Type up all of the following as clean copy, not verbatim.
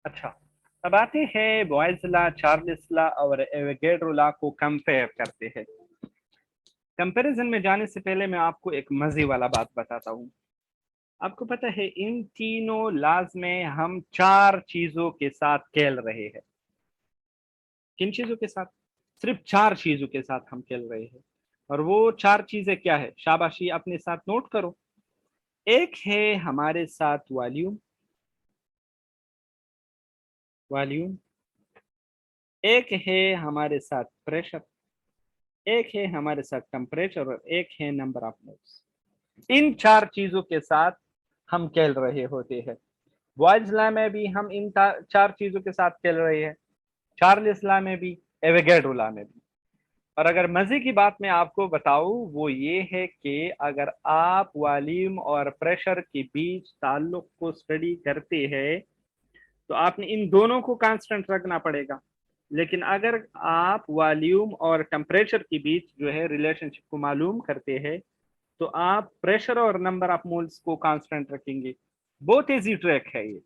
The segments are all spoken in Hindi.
अच्छा, अब आते हैं बॉयज ला, चार्ल्स ला और एवोगैड्रो ला को कंपेयर करते हैं। कंपैरिजन में जाने से पहले मैं आपको एक मजे वाला बात बताता हूँ। आपको पता है इन तीनों लाज में हम चार चीजों के साथ खेल रहे हैं। किन चीजों के साथ? सिर्फ चार चीजों के साथ हम खेल रहे हैं। और वो चार चीजें क्या है? शाबाशी, अपने साथ नोट करो। एक है हमारे साथ वॉल्यूम। वॉल्यूम। एक है हमारे साथ प्रेशर। एक है हमारे साथ टेम्परेचर और एक है नंबर ऑफ मोल्स। इन चार चीजों के साथ हम खेल रहे होते हैं। बॉयज लॉ में भी हम इन चार चीजों के साथ खेल रहे हैं, चार्ल्स लॉ में भी, एवोगैड्रो लॉ में भी। और अगर मजे की बात मैं आपको बताऊं वो ये है कि अगर आप वॉल्यूम और प्रेशर के बीच ताल्लुक को स्टडी करते हैं तो आपने इन दोनों को कांस्टेंट रखना पड़ेगा। लेकिन अगर आप वॉल्यूम और टेम्परेचर के बीच जो है रिलेशनशिप को मालूम करते हैं तो आप प्रेशर और नंबर ऑफ मोल्स को कांस्टेंट रखेंगे। बहुत इजी ट्रैक है ये,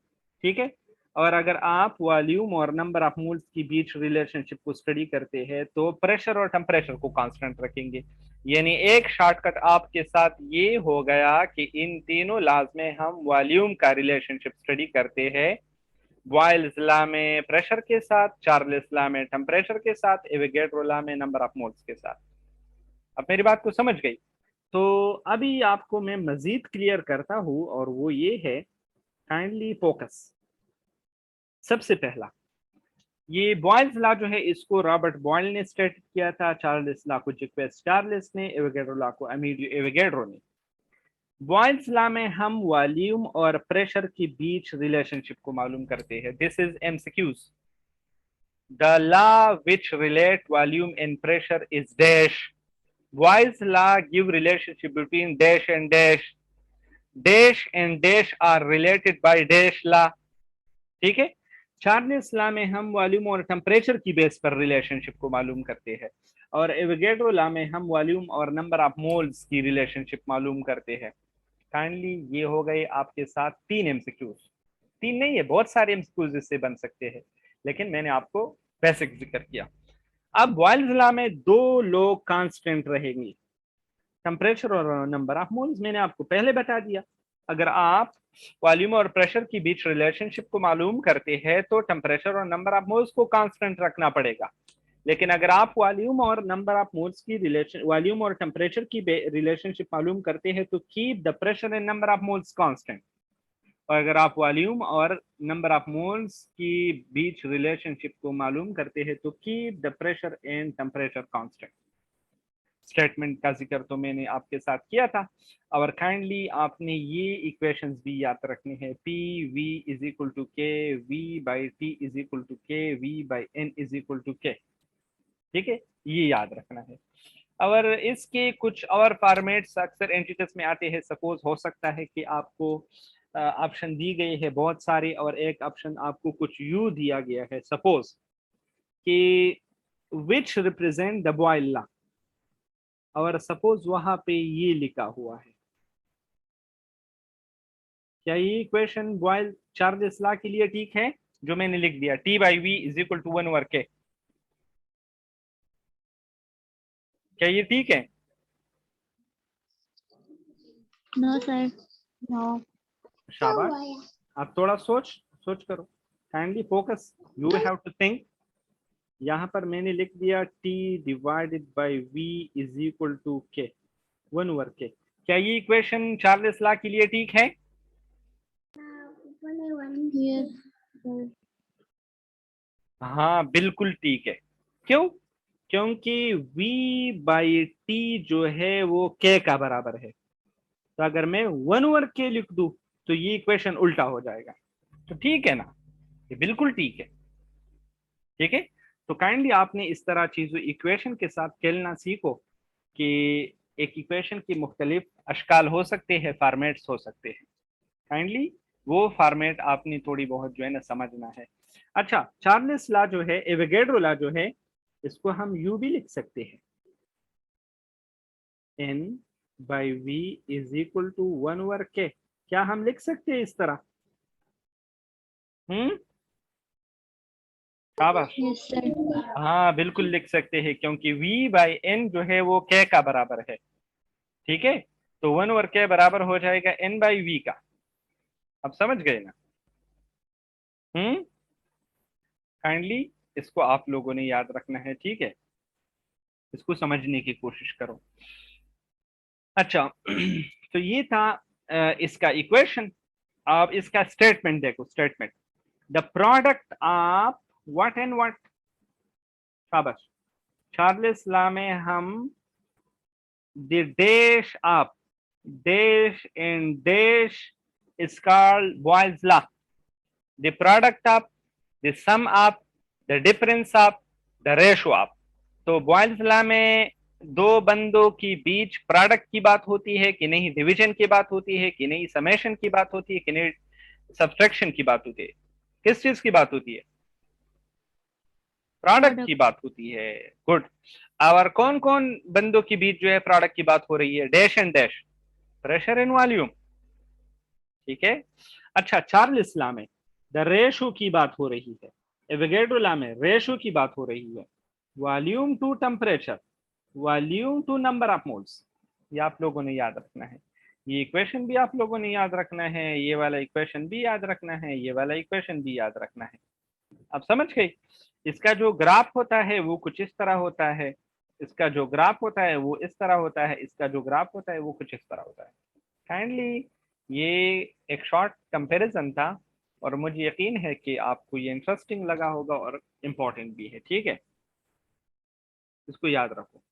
ठीक है। और अगर आप वॉल्यूम और नंबर ऑफ मोल्स के बीच रिलेशनशिप को स्टडी करते हैं तो प्रेशर और टेम्परेचर को कांस्टेंट रखेंगे। यानी एक शॉर्टकट आपके साथ ये हो गया कि इन तीनों लाज में हम वॉल्यूम का रिलेशनशिप स्टडी करते हैं, बॉयल्स लॉ में प्रेशर के साथ, चार्ल्स लॉ में टेम्परेचर के साथ, एवोगैड्रो लॉ में नंबर ऑफ मोल्स के साथ। अब मेरी बात को समझ गई? तो अभी आपको मैं मजीद क्लियर करता हूं और वो ये है, काइंडली फोकस। सबसे पहला, ये बॉयल्स लॉ जो है इसको रॉबर्ट बॉयल ने स्टेट किया था, चार्ल्स लॉ को जैक्वेस चार्ल्स ने, एवोगैड्रो लॉ को अमीलियो एवोगैड्रो ने। बॉयल्स लॉ में हम वॉल्यूम और प्रेशर के बीच रिलेशनशिप को मालूम करते हैं। This is MCQs. The law which relate volume and pressure is dash. Boyle's law give relationship between dash and dash. Dash and dash are related by dash law. ठीक है। चार्ल्स लॉ में हम वॉल्यूम और टेम्परेचर की बेस पर रिलेशनशिप को मालूम करते हैं और एवोगैड्रो लॉ में हम वॉल्यूम और नंबर ऑफ मोल्स की रिलेशनशिप मालूम करते हैं। काइंडली ये हो गए आपके साथ तीन एमसीक्यूज। तीन नहीं है, बहुत सारे एमसीक्यूज इससे बन सकते हैं, लेकिन मैंने आपको बेसिक जिक्र किया। अब बॉयल्स लॉ में दो लोग कांस्टेंट रहेंगे, टेम्परेचर और नंबर ऑफ मोल्स। मैंने आपको पहले बता दिया, अगर आप वॉल्यूम और प्रेशर के बीच रिलेशनशिप को मालूम करते हैं तो टेम्परेचर और नंबर ऑफ मोल्स को कांस्टेंट रखना पड़ेगा। लेकिन अगर आप वॉल्यूम और नंबर ऑफ मोल्स की रिलेशन, वॉल्यूम और टेम्परेचर की रिलेशनशिप मालूम करते हैं तो keep the pressure and number of moles constant. और अगर आप वॉल्यूम और नंबर ऑफ मोल्स की बीच रिलेशनशिप को मालूम करते हैं तो keep the pressure and temperature constant. Statement का जिक्र तो मैंने आपके साथ किया था। और काइंडली आपने ये इक्वेशंस भी याद रखने हैं, P V is equal to K V by T is equal to K V by N is equal to K. ठीक है, ये याद रखना है। और इसके कुछ और फॉर्मेट्स अक्सर एंटिटीज में आते हैं। सपोज हो सकता है कि आपको ऑप्शन दी गई है बहुत सारी और एक ऑप्शन आपको कुछ यू दिया गया है, सपोज कि which represent the Boyle law, और सपोज वहां पे ये लिखा हुआ है। क्या ये इक्वेशन बॉयल चार्ल्स लॉ के लिए ठीक है जो मैंने लिख दिया, T by V is equal to 1/k? क्या ये ठीक है? No sir. नो। शाबाश। आप थोड़ा सोच सोच करो, kindly focus, you have to think. यहाँ पर मैंने लिख दिया t divided by v is equal to k, 1/k। क्या ये इक्वेशन चार्ल्स लॉ के लिए ठीक है? Yes sir. हाँ बिल्कुल ठीक है। क्यों? क्योंकि v बाई टी जो है वो k का बराबर है। तो अगर मैं 1/k लिख दूं तो ये इक्वेशन उल्टा हो जाएगा। तो ठीक है ना, ये बिल्कुल ठीक है। ठीक है, तो काइंडली आपने इस तरह चीजों इक्वेशन के साथ खेलना सीखो कि एक इक्वेशन की मुख्तलिफ अशकाल हो सकते हैं, फॉर्मेट्स हो सकते हैं। काइंडली वो फॉर्मेट आपने थोड़ी बहुत जो है ना समझना है। अच्छा, चार्ल्स लॉ जो है, एवोगैड्रो लॉ जो है, इसको हम यू भी लिख सकते हैं, N by V is equal to 1/k। क्या हम लिख सकते हैं इस तरह? शाबाश। Yes, sir. हाँ बिल्कुल लिख सकते हैं, क्योंकि v बाई n जो है वो k का बराबर है। ठीक है, तो 1 और k बराबर हो जाएगा n बाई v का। अब समझ गए ना? काइंडली इसको आप लोगों ने याद रखना है, ठीक है? इसको समझने की कोशिश करो। अच्छा तो ये था इसका इक्वेशन। अब इसका स्टेटमेंट देखो, statement the product of what and what. शाबाश। चार्ल्स लॉ में हम the dash of dash and dash is called Boyle's law. The product of, the sum of, the difference of, the ratio of. तो बॉयल्स लॉ में दो बंदों की बीच प्रोडक्ट की बात होती है कि नहीं, डिवीजन की बात होती है कि नहीं, समेशन की बात होती है कि नहीं, सब्ट्रैक्शन की बात होती है? किस चीज की बात होती है? प्रोडक्ट की बात होती है। गुड। और कौन कौन बंदों के बीच जो है प्रोडक्ट की बात हो रही है? Dash and dash, pressure and volume. ठीक है। अच्छा, चार्ल्स लॉ में द रेशो की बात हो रही है, एवोगैड्रो लॉ में रेशो की बात हो रही है, volume to temperature, volume to number of moles. ये आप लोगों ने याद रखना है। ये इक्वेशन भी आप लोगों ने याद रखना है, ये वाला इक्वेशन भी याद रखना है, ये वाला इक्वेशन भी याद रखना है। अब समझ गए? इसका जो ग्राफ होता है वो कुछ इस तरह होता है, इसका जो ग्राफ होता है वो इस तरह होता है, इसका जो ग्राफ होता है वो कुछ इस तरह होता है। काइंडली ये एक शॉर्ट कंपैरिजन था, और मुझे यकीन है कि आपको ये इंटरेस्टिंग लगा होगा और इम्पोर्टेंट भी है। ठीक है, इसको याद रखो।